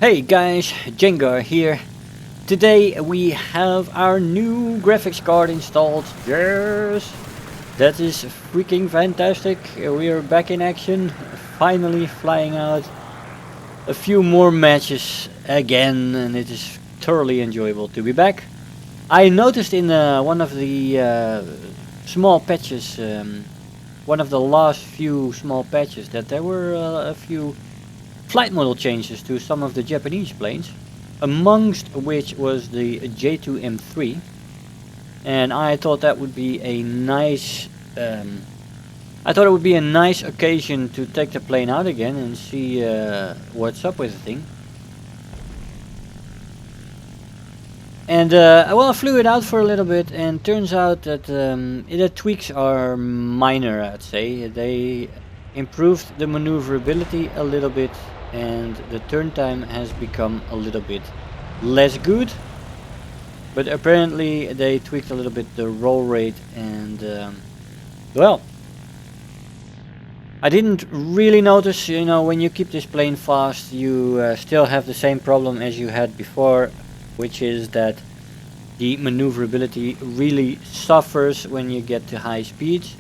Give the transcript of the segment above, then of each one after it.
Hey guys, Jengar here. Today we have our new graphics card installed. Yes, that is freaking fantastic. We are back in action, finally flying out a few more matches again, and it is thoroughly enjoyable to be back. I noticed in one of the small patches, one of the last few small patches, that there were a few flight model changes to some of the Japanese planes, amongst which was the J2M3, and I thought that would be a nice occasion to take the plane out again and see what's up with the thing. And well, I flew it out for a little bit, and turns out that the tweaks are minor. I'd say they improved the maneuverability a little bit, and the turn time has become a little bit less good, but apparently they tweaked a little bit the roll rate, and well, I didn't really notice. You know, when you keep this plane fast, you still have the same problem as you had before, which is that the maneuverability really suffers when you get to high speeds,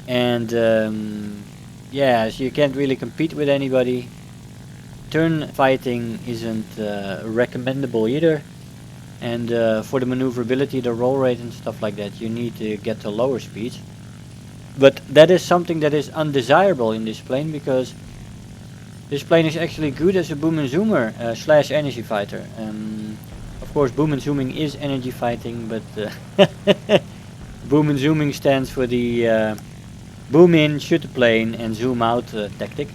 and yeah, so you can't really compete with anybody. Turn fighting isn't recommendable either, and for the maneuverability, the roll rate and stuff like that, you need to get to lower speeds. But that is something that is undesirable in this plane, because this plane is actually good as a boom and zoomer slash energy fighter. Of course, boom and zooming is energy fighting, but boom and zooming stands for the boom in, shoot the plane, and zoom out tactic.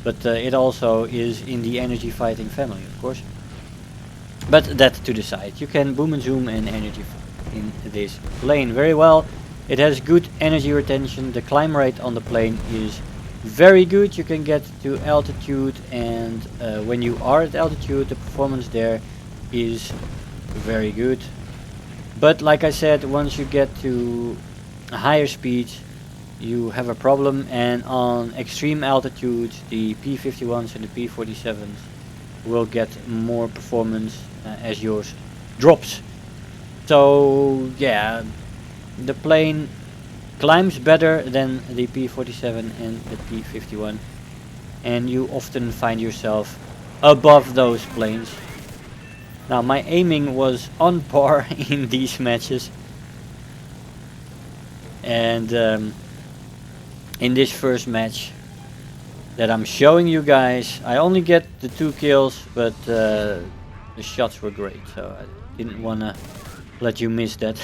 But it also is in the energy fighting family, of course. But that to the side. You can boom and zoom and energy fight in this plane very well. It has good energy retention. The climb rate on the plane is very good. You can get to altitude, and when you are at altitude, the performance there is very good. But like I said, once you get to higher speeds, you have a problem, and on extreme altitudes, the P-51s and the P-47s will get more performance as yours drops. So yeah, the plane climbs better than the P-47 and the P-51, and you often find yourself above those planes. Now, my aiming was on par in these matches, and in this first match that I'm showing you guys, I only get the 2 kills, but the shots were great, so I didn't want to let you miss that.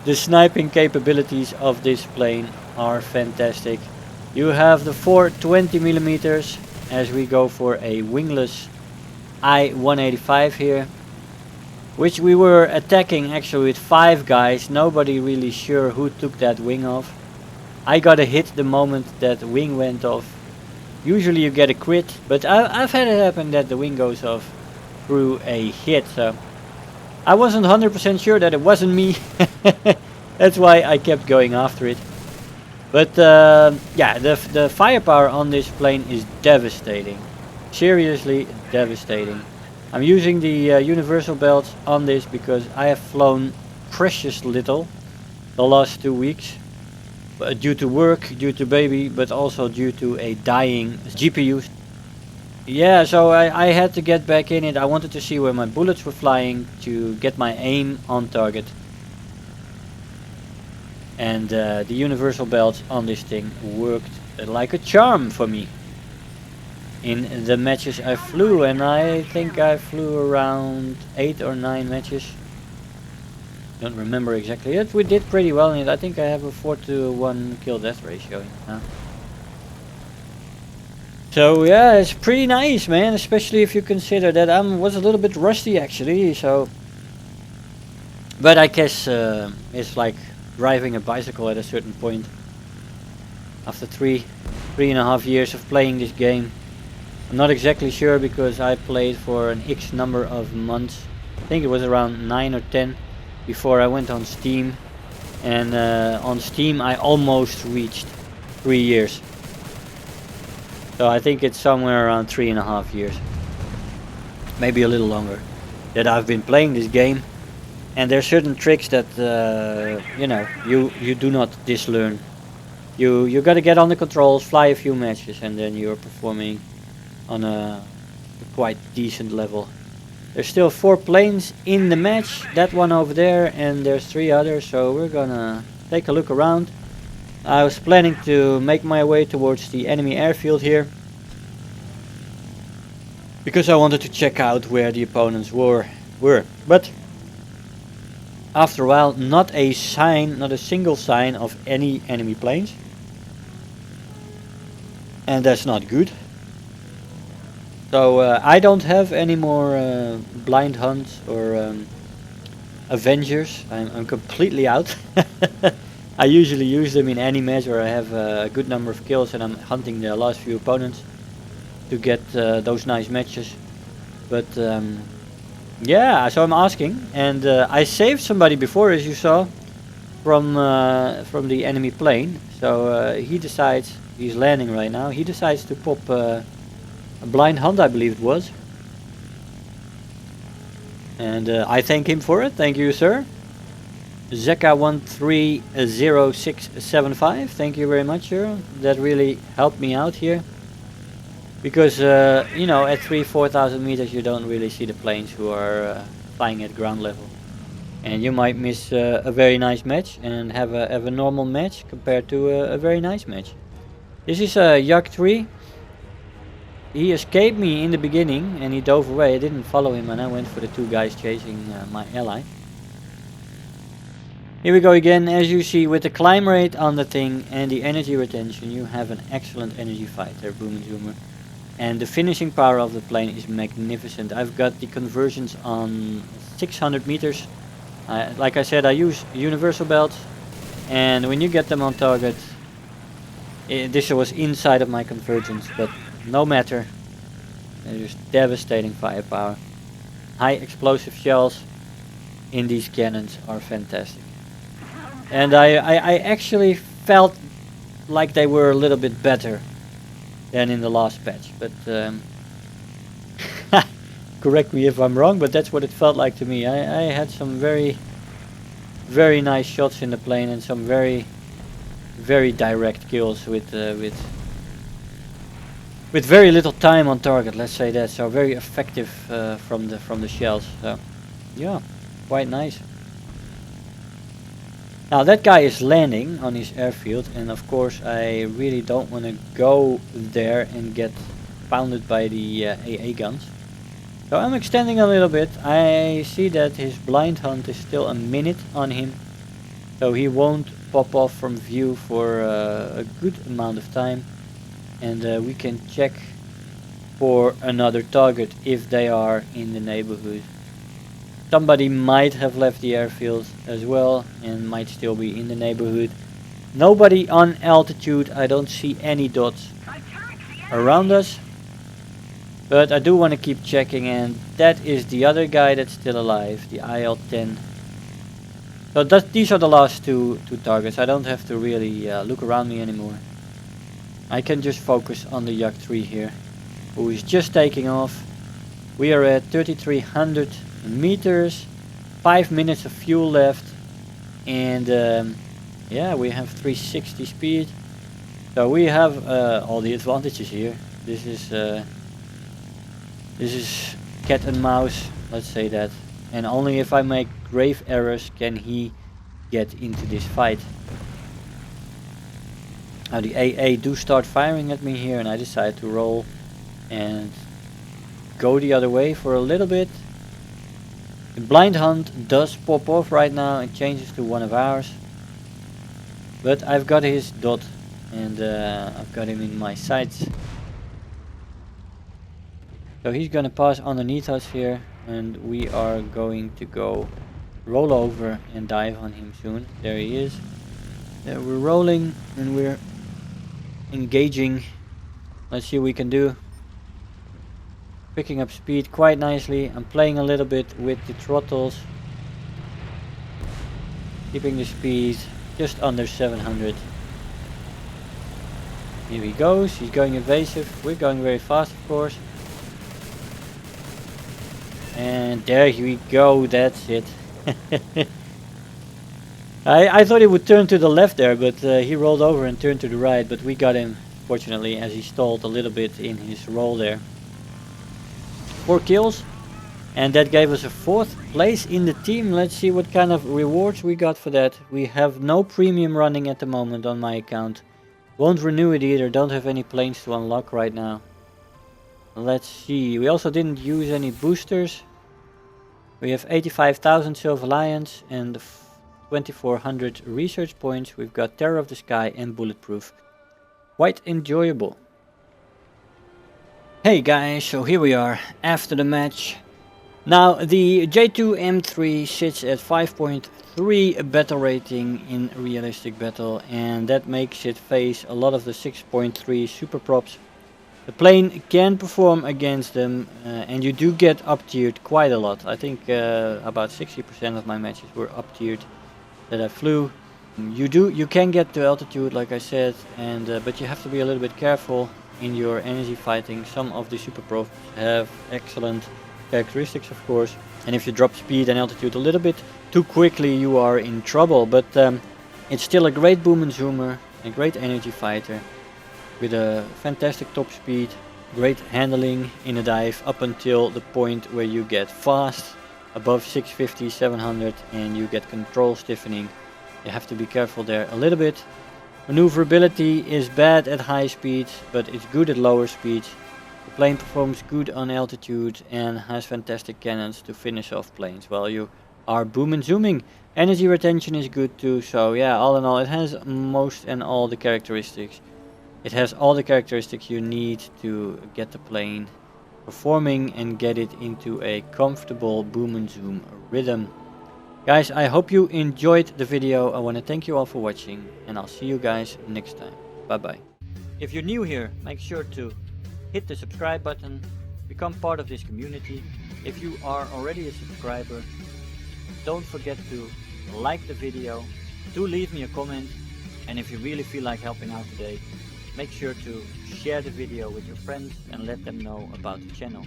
The sniping capabilities of this plane are fantastic. You have the 420mm as we go for a wingless I-185 here, which we were attacking actually with 5 guys. Nobody really sure who took that wing off. I got a hit the moment that wing went off. Usually you get a crit, but I've had it happen that the wing goes off through a hit, so I wasn't 100% sure that it wasn't me. That's why I kept going after it. But yeah, the firepower on this plane is devastating. Seriously devastating. I'm using the universal belts on this because I have flown precious little the last 2 weeks. Due to work, due to baby, but also due to a dying GPU. Yeah, so I had to get back in it. I wanted to see where my bullets were flying to get my aim on target. And the universal belts on this thing worked like a charm for me in the matches I flew, and I think I flew around 8 or 9 matches. Don't remember exactly. We did pretty well in it. I think I have a 4-to-1 kill death ratio. So yeah, it's pretty nice, man. Especially if you consider that I was a little bit rusty actually. So, but I guess it's like driving a bicycle at a certain point. After 3.5 years of playing this game, I'm not exactly sure because I played for an X number of months. I think it was around 9 or 10. Before I went on Steam, and on Steam I almost reached 3 years. So I think it's somewhere around 3.5 years, maybe a little longer, that I've been playing this game. And there's certain tricks that you know, you do not dislearn. You got to get on the controls, fly a few matches, and then you're performing on a quite decent level. There's still 4 planes in the match, that one over there, and there's 3 others, so we're gonna take a look around. I was planning to make my way towards the enemy airfield here, because I wanted to check out where the opponents were. But after a while, not a single sign of any enemy planes. And that's not good. So I don't have any more blind hunts or Avengers. I'm completely out. I usually use them in any match where I have a good number of kills and I'm hunting the last few opponents to get those nice matches. But yeah, so I'm asking, and I saved somebody before, as you saw, from the enemy plane. So he decides, he's landing right now, he decides to pop a blind hunt, I believe it was. And I thank him for it. Thank you, sir. J2M3 thank you very much, sir. That really helped me out here. Because, you know, at 3,000-4,000 meters you don't really see the planes who are flying at ground level. And you might miss a very nice match and have a normal match compared to a very nice match. This is a J3. He escaped me in the beginning and he dove away. I didn't follow him and I went for the 2 guys chasing my ally. Here we go again. As you see, with the climb rate on the thing and the energy retention, you have an excellent energy fighter, B&Z'er. And the finishing power of the plane is magnificent. I've got the conversions on 600 meters. Like I said, I use universal belts, and when you get them on target, this was inside of my convergence, but no matter. There's devastating firepower. High explosive shells in these cannons are fantastic. And I actually felt like they were a little bit better than in the last patch, but correct me if I'm wrong, but that's what it felt like to me. I had some very nice shots in the plane and some very direct kills with very little time on target, let's say that. So very effective from the shells. So yeah, quite nice. Now that guy is landing on his airfield, and of course I really don't want to go there and get pounded by the AA guns. So I'm extending a little bit. I see that his blind hunt is still a minute on him, so he won't pop off from view for a good amount of time, and we can check for another target if they are in the neighborhood. Somebody might have left the airfield as well and might still be in the neighborhood. Nobody on altitude. I don't see any dots around us. But I do want to keep checking, and that is the other guy that's still alive, the IL-10. So these are the last two targets. I don't have to really look around me anymore. I can just focus on the J3 here, who is just taking off. We are at 3,300 meters, 5 minutes of fuel left, and yeah, we have 360 speed, so we have all the advantages here. This is cat and mouse, let's say that, and only if I make grave errors can he get into this fight. Now the AA do start firing at me here, and I decide to roll and go the other way for a little bit. The blind hunt does pop off right now and changes to one of ours, but I've got his dot and I've got him in my sights. So he's gonna pass underneath us here, and we are going to go roll over and dive on him soon. There he is. There, we're rolling and we're engaging. Let's see what we can do. Picking up speed quite nicely. I'm playing a little bit with the throttles, keeping the speed just under 700. Here he goes, he's going evasive, we're going very fast of course. And there we go, that's it. I thought he would turn to the left there, but he rolled over and turned to the right, but we got him, fortunately, as he stalled a little bit in his roll there. 4 kills, and that gave us a 4th place in the team. Let's see what kind of rewards we got for that. We have no premium running at the moment on my account. Won't renew it either, don't have any planes to unlock right now. Let's see, we also didn't use any boosters. We have 85,000 Silver Lions and 2400 research points. We've got Terror of the Sky and Bulletproof. Quite enjoyable. Hey guys, so here we are after the match. Now the J2M3 sits at 5.3 battle rating in Realistic Battle, and that makes it face a lot of the 6.3 super props. The plane can perform against them, and you do get up tiered quite a lot. I think about 60% of my matches were up tiered that I flew. You can get to altitude, like I said, and but you have to be a little bit careful in your energy fighting. Some of the super pros have excellent characteristics, of course, and if you drop speed and altitude a little bit too quickly, you are in trouble. But it's still a great boom and zoomer, a great energy fighter with a fantastic top speed, great handling in a dive up until the point where you get fast above 650, 700, and you get control stiffening. You have to be careful there a little bit. Maneuverability is bad at high speeds, but it's good at lower speeds. The plane performs good on altitude and has fantastic cannons to finish off planes while you are boom and zooming. Energy retention is good too, so yeah, all in all it has most and all the characteristics. It has all the characteristics you need to get the plane performing and get it into a comfortable boom and zoom rhythm. Guys, I hope you enjoyed the video. I want to thank you all for watching, and I'll see you guys next time. Bye bye. If you're new here, make sure to hit the subscribe button, become part of this community. If you are already a subscriber, don't forget to like the video, do leave me a comment, and if you really feel like helping out today, make sure to share the video with your friends and let them know about the channel.